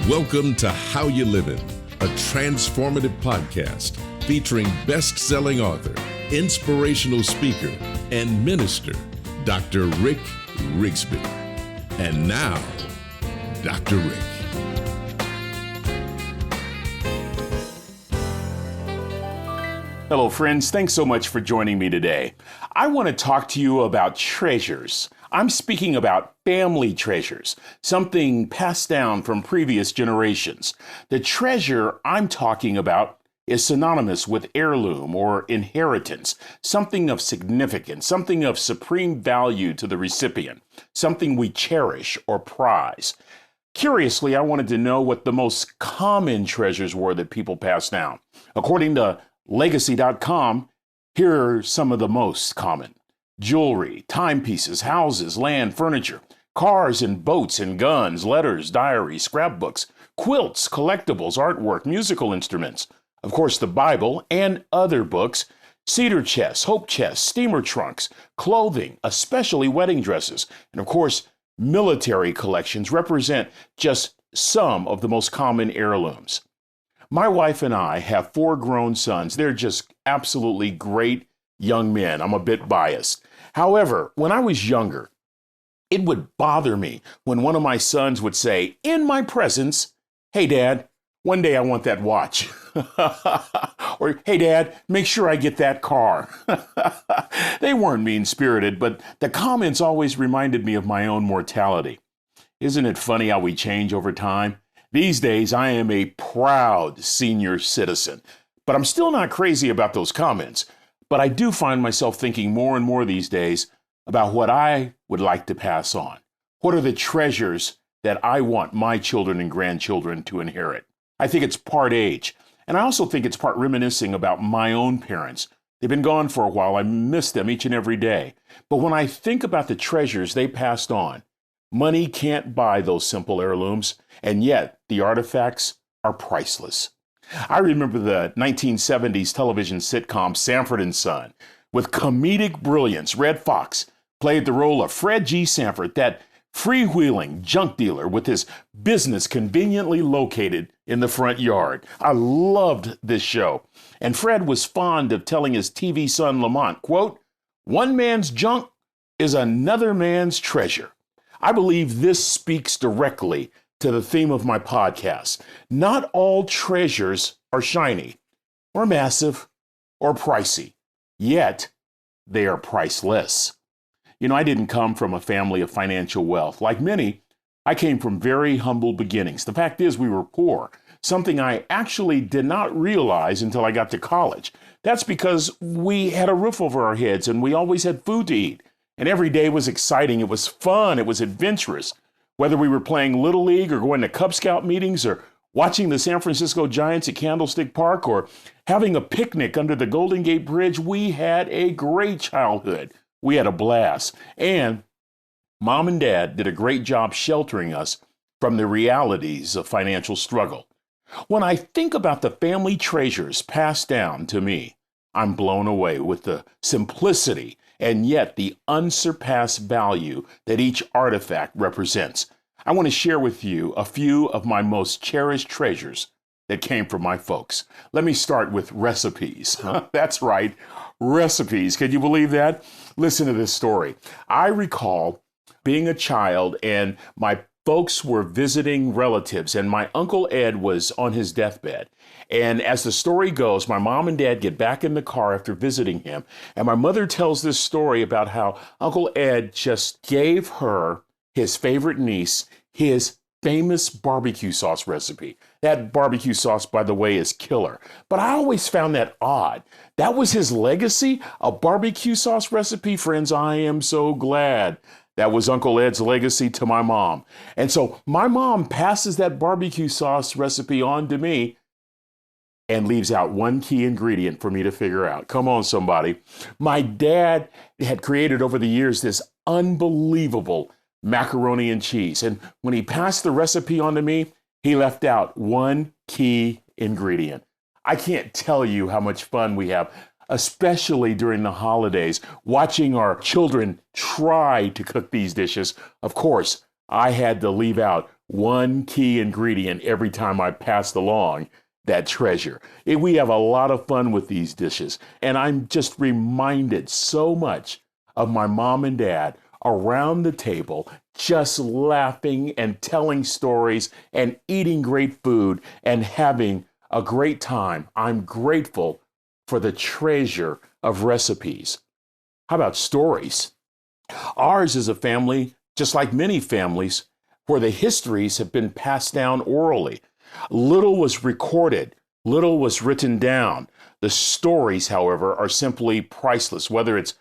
Welcome to How You Livin', a transformative podcast featuring best-selling author, inspirational speaker, and minister, Dr. Rick Rigsby. And now, Dr. Rick. Hello, friends. Thanks so much for joining me today. I want to talk to you about treasures. I'm speaking about family treasures, something passed down from previous generations. The treasure I'm talking about is synonymous with heirloom or inheritance, something of significance, something of supreme value to the recipient, something we cherish or prize. Curiously, I wanted to know what the most common treasures were that people pass down. According to Legacy.com, here are some of the most common: jewelry, timepieces, houses, land, furniture, cars and boats and guns, letters, diaries, scrapbooks, quilts, collectibles, artwork, musical instruments, of course the Bible and other books, cedar chests, hope chests, steamer trunks, clothing, especially wedding dresses, and of course military collections represent just some of the most common heirlooms. My wife and I have 4 grown sons. They're just absolutely great young men. I'm a bit biased. However, when I was younger, it would bother me when one of my sons would say, in my presence, "Hey, Dad, one day I want that watch." Or, "Hey, Dad, make sure I get that car." They weren't mean-spirited, but the comments always reminded me of my own mortality. Isn't it funny how we change over time? These days, I am a proud senior citizen, but I'm still not crazy about those comments. But I do find myself thinking more and more these days about what I would like to pass on. What are the treasures that I want my children and grandchildren to inherit? I think it's part age, and I also think it's part reminiscing about my own parents. They've been gone for a while. I miss them each and every day. But when I think about the treasures they passed on, money can't buy those simple heirlooms, and yet the artifacts are priceless. I remember the 1970s television sitcom Sanford and Son. With comedic brilliance, Red Fox played the role of Fred G. Sanford, that freewheeling junk dealer with his business conveniently located in the front yard. I loved this show. And Fred was fond of telling his TV son Lamont, quote, "One man's junk is another man's treasure." I believe this speaks directly to the theme of my podcast. Not all treasures are shiny or massive or pricey, yet they are priceless. You know, I didn't come from a family of financial wealth. Like many, I came from very humble beginnings. The fact is, we were poor, something I actually did not realize until I got to college. That's because we had a roof over our heads and we always had food to eat. And every day was exciting. It was fun. It was adventurous. Whether we were playing Little League or going to Cub Scout meetings or watching the San Francisco Giants at Candlestick Park or having a picnic under the Golden Gate Bridge, we had a great childhood. We had a blast. And Mom and Dad did a great job sheltering us from the realities of financial struggle. When I think about the family treasures passed down to me, I'm blown away with the simplicity and yet the unsurpassed value that each artifact represents. I want to share with you a few of my most cherished treasures that came from my folks. Let me start with recipes. That's right, recipes. Can you believe that? Listen to this story. I recall being a child and my folks were visiting relatives and my Uncle Ed was on his deathbed. And as the story goes, my mom and dad get back in the car after visiting him. And my mother tells this story about how Uncle Ed just gave her, his favorite niece, his famous barbecue sauce recipe. That barbecue sauce, by the way, is killer. But I always found that odd. That was his legacy, a barbecue sauce recipe. Friends, I am so glad that was Uncle Ed's legacy to my mom. And so my mom passes that barbecue sauce recipe on to me and leaves out one key ingredient for me to figure out. Come on, somebody. My dad had created over the years this unbelievable macaroni and cheese. And when he passed the recipe on to me, he left out one key ingredient. I can't tell you how much fun we have, especially during the holidays, watching our children try to cook these dishes. Of course, I had to leave out one key ingredient every time I passed along that treasure. We have a lot of fun with these dishes, and I'm just reminded so much of my mom and dad around the table, just laughing and telling stories and eating great food and having a great time. I'm grateful for the treasure of recipes. How about stories? Ours is a family, just like many families, where the histories have been passed down orally. Little was recorded, little was written down. The stories, however, are simply priceless, whether it's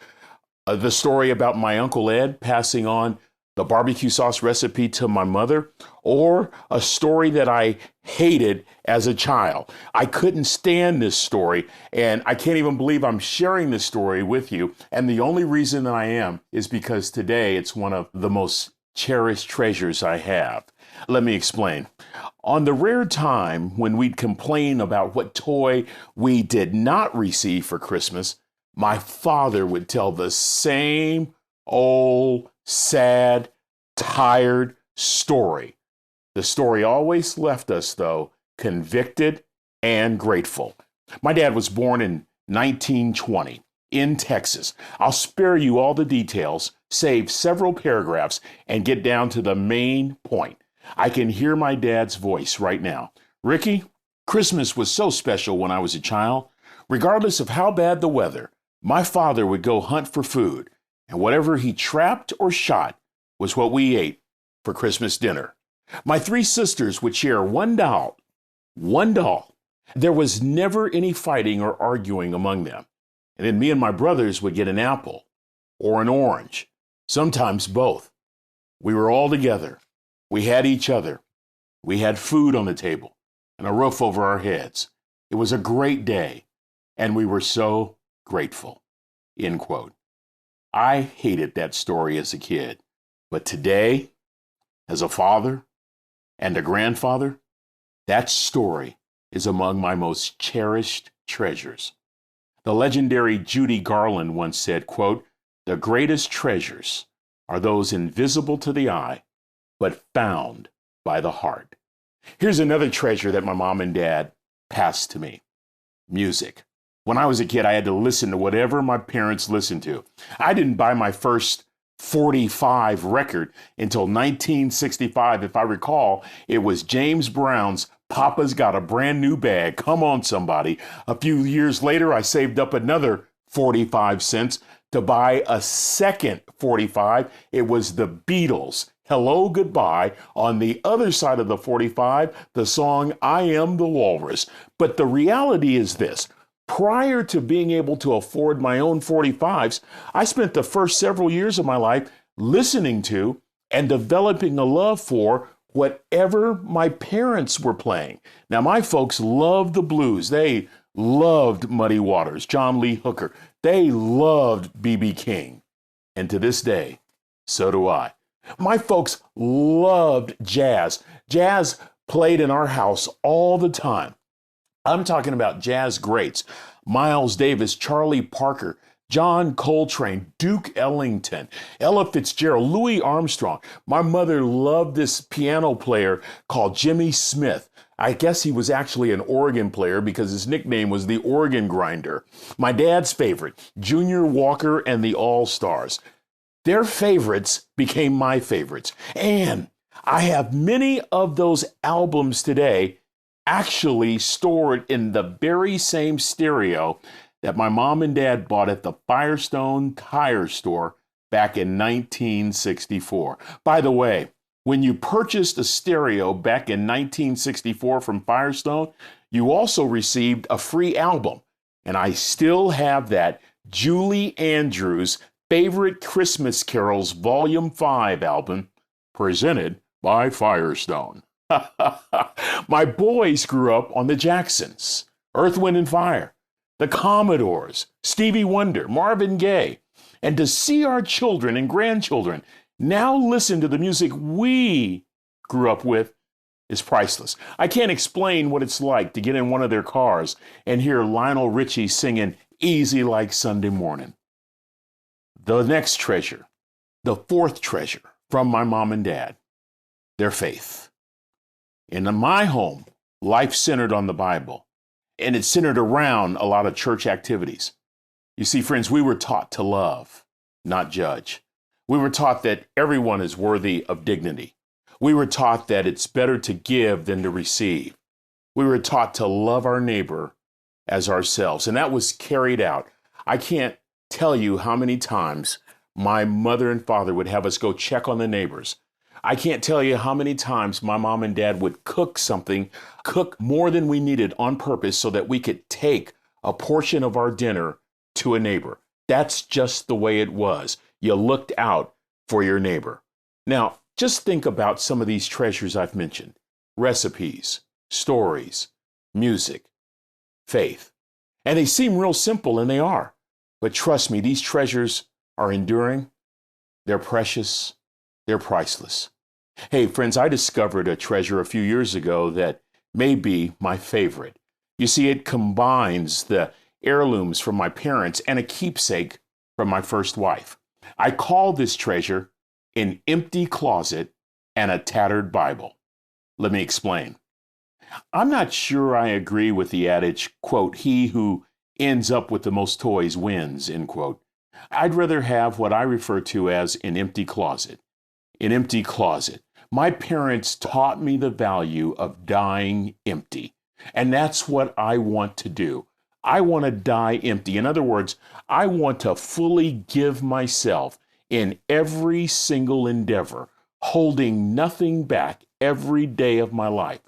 the story about my Uncle Ed passing on the barbecue sauce recipe to my mother, or a story that I hated as a child. I couldn't stand this story, and I can't even believe I'm sharing this story with you. And the only reason that I am is because today it's one of the most cherished treasures I have. Let me explain. On the rare time when we'd complain about what toy we did not receive for Christmas, my father would tell the same old, sad, tired story. The story always left us, though, convicted and grateful. My dad was born in 1920 in Texas. I'll spare you all the details, save several paragraphs, and get down to the main point. I can hear my dad's voice right now. Ricky, Christmas was so special when I was a child. Regardless of how bad the weather, my father would go hunt for food, and whatever he trapped or shot was what we ate for Christmas dinner. My three sisters would share one doll. One doll. There was never any fighting or arguing among them. And then me and my brothers would get an apple or an orange, sometimes both. We were all together. We had each other. We had food on the table and a roof over our heads. It was a great day, and we were so grateful. End quote. I hated that story as a kid, but today, as a father and a grandfather, that story is among my most cherished treasures. The legendary Judy Garland once said, quote, "The greatest treasures are those invisible to the eye, but found by the heart." Here's another treasure that my mom and dad passed to me: music. When I was a kid, I had to listen to whatever my parents listened to. I didn't buy my first 45 record until 1965. If I recall, it was James Brown's Papa's Got a Brand New Bag. Come on, somebody. A few years later, I saved up another 45 cents to buy a second 45. It was the Beatles' Hello, Goodbye. On the other side of the 45, the song I Am the Walrus. But the reality is this. Prior to being able to afford my own 45s, I spent the first several years of my life listening to and developing a love for whatever my parents were playing. Now, my folks loved the blues. They loved Muddy Waters, John Lee Hooker. They loved B.B. King. And to this day, so do I. My folks loved jazz. Jazz played in our house all the time. I'm talking about jazz greats: Miles Davis, Charlie Parker, John Coltrane, Duke Ellington, Ella Fitzgerald, Louis Armstrong. My mother loved this piano player called Jimmy Smith. I guess he was actually an organ player because his nickname was the Organ Grinder. My dad's favorite, Junior Walker and the All-Stars. Their favorites became my favorites. And I have many of those albums today actually stored in the very same stereo that my mom and dad bought at the Firestone Tire Store back in 1964. By the way, when you purchased a stereo back in 1964 from Firestone, you also received a free album. And I still have that Julie Andrews' Favorite Christmas Carols Volume 5 album, presented by Firestone. My boys grew up on the Jacksons, Earth, Wind and Fire, the Commodores, Stevie Wonder, Marvin Gaye. And to see our children and grandchildren now listen to the music we grew up with is priceless. I can't explain what it's like to get in one of their cars and hear Lionel Richie singing Easy Like Sunday Morning. The next treasure, the fourth treasure from my mom and dad, their faith. In my home, life centered on the Bible, and it centered around a lot of church activities. You see, friends, we were taught to love, not judge. We were taught that everyone is worthy of dignity. We were taught that it's better to give than to receive. We were taught to love our neighbor as ourselves, and that was carried out. I can't tell you how many times my mother and father would have us go check on the neighbors. I can't tell you how many times my mom and dad would cook more than we needed on purpose so that we could take a portion of our dinner to a neighbor. That's just the way it was. You looked out for your neighbor. Now, just think about some of these treasures I've mentioned: recipes, stories, music, faith. And they seem real simple, and they are. But trust me, these treasures are enduring, they're precious, they're priceless. Hey, friends, I discovered a treasure a few years ago that may be my favorite. You see, it combines the heirlooms from my parents and a keepsake from my first wife. I call this treasure an empty closet and a tattered Bible. Let me explain. I'm not sure I agree with the adage, quote, "He who ends up with the most toys wins," end quote. I'd rather have what I refer to as an empty closet. An empty closet. My parents taught me the value of dying empty, and that's what I want to do. I want to die empty. In other words, I want to fully give myself in every single endeavor, holding nothing back every day of my life.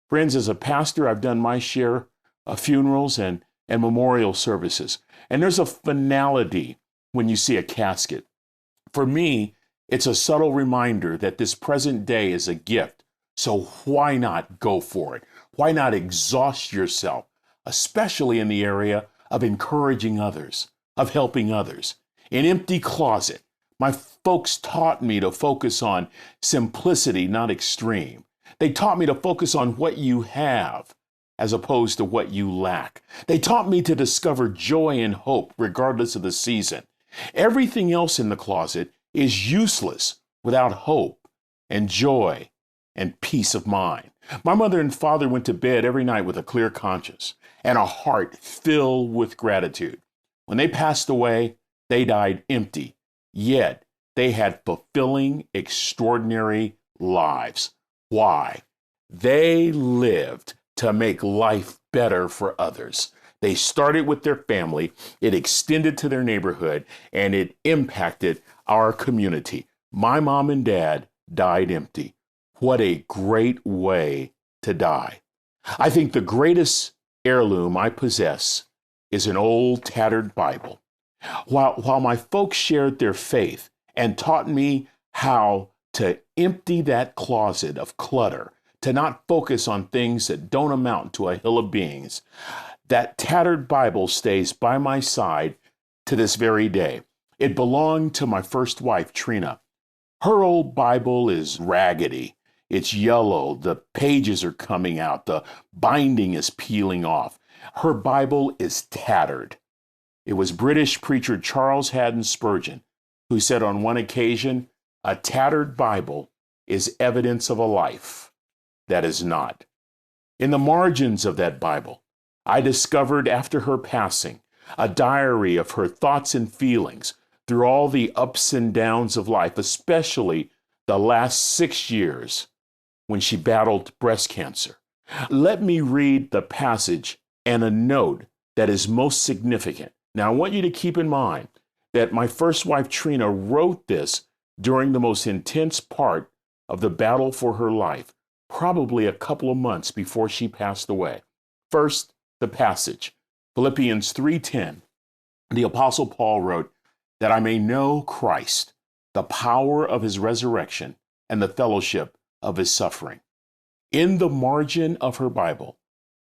Friends, as a pastor, I've done my share of funerals and memorial services, and there's a finality when you see a casket. For me, it's a subtle reminder that this present day is a gift. So why not go for it? Why not exhaust yourself, especially in the area of encouraging others, of helping others? An empty closet. My folks taught me to focus on simplicity, not extreme. They taught me to focus on what you have as opposed to what you lack. They taught me to discover joy and hope regardless of the season. Everything else in the closet is useless without hope and joy and peace of mind. My mother and father went to bed every night with a clear conscience and a heart filled with gratitude. When they passed away, they died empty, yet they had fulfilling, extraordinary lives. Why? They lived to make life better for others. They started with their family, it extended to their neighborhood, and it impacted our community. My mom and dad died empty. What a great way to die. I think the greatest heirloom I possess is an old tattered Bible. While my folks shared their faith and taught me how to empty that closet of clutter, to not focus on things that don't amount to a hill of beans, that tattered Bible stays by my side to this very day. It belonged to my first wife, Trina. Her old Bible is raggedy. It's yellow. The pages are coming out. The binding is peeling off. Her Bible is tattered. It was British preacher Charles Haddon Spurgeon who said on one occasion, "A tattered Bible is evidence of a life that is not." In the margins of that Bible, I discovered after her passing a diary of her thoughts and feelings through all the ups and downs of life, especially the last 6 years when she battled breast cancer. Let me read the passage and a note that is most significant. Now, I want you to keep in mind that my first wife, Trina, wrote this during the most intense part of the battle for her life, probably a couple of months before she passed away. First, the passage, Philippians 3:10. The Apostle Paul wrote, "That I may know Christ, the power of his resurrection, and the fellowship of his suffering." In the margin of her Bible,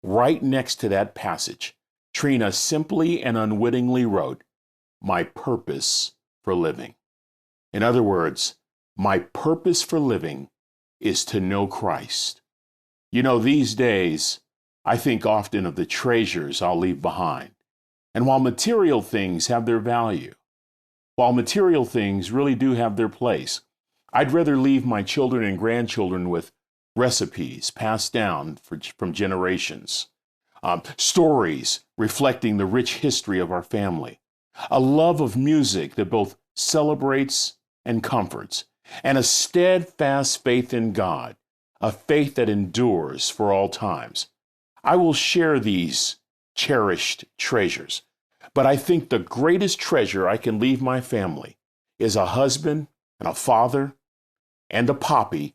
right next to that passage, Trina simply and unwittingly wrote, "My purpose for living." In other words, my purpose for living is to know Christ. You know, these days, I think often of the treasures I'll leave behind. And while material things have their value, while material things really do have their place, I'd rather leave my children and grandchildren with recipes passed down from generations, stories reflecting the rich history of our family, a love of music that both celebrates and comforts, and a steadfast faith in God, a faith that endures for all times. I will share these cherished treasures, but I think the greatest treasure I can leave my family is a husband and a father and a poppy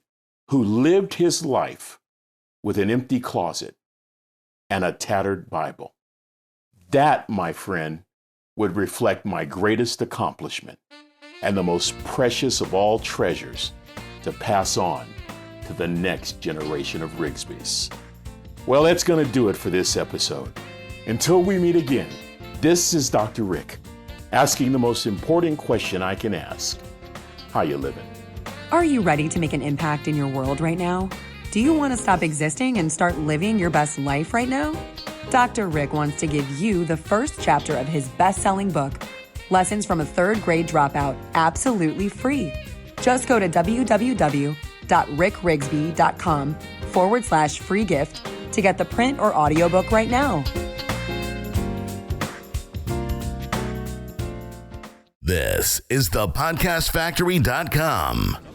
who lived his life with an empty closet and a tattered Bible. That, my friend, would reflect my greatest accomplishment and the most precious of all treasures to pass on to the next generation of Rigsbys. Well, that's going to do it for this episode. Until we meet again, this is Dr. Rick, asking the most important question I can ask. How you living? Are you ready to make an impact in your world right now? Do you want to stop existing and start living your best life right now? Dr. Rick wants to give you the first chapter of his best-selling book, Lessons from a Third Grade Dropout, absolutely free. Just go to www.rickrigsby.com/free gift to get the print or audiobook right now. This is thepodcastfactory.com.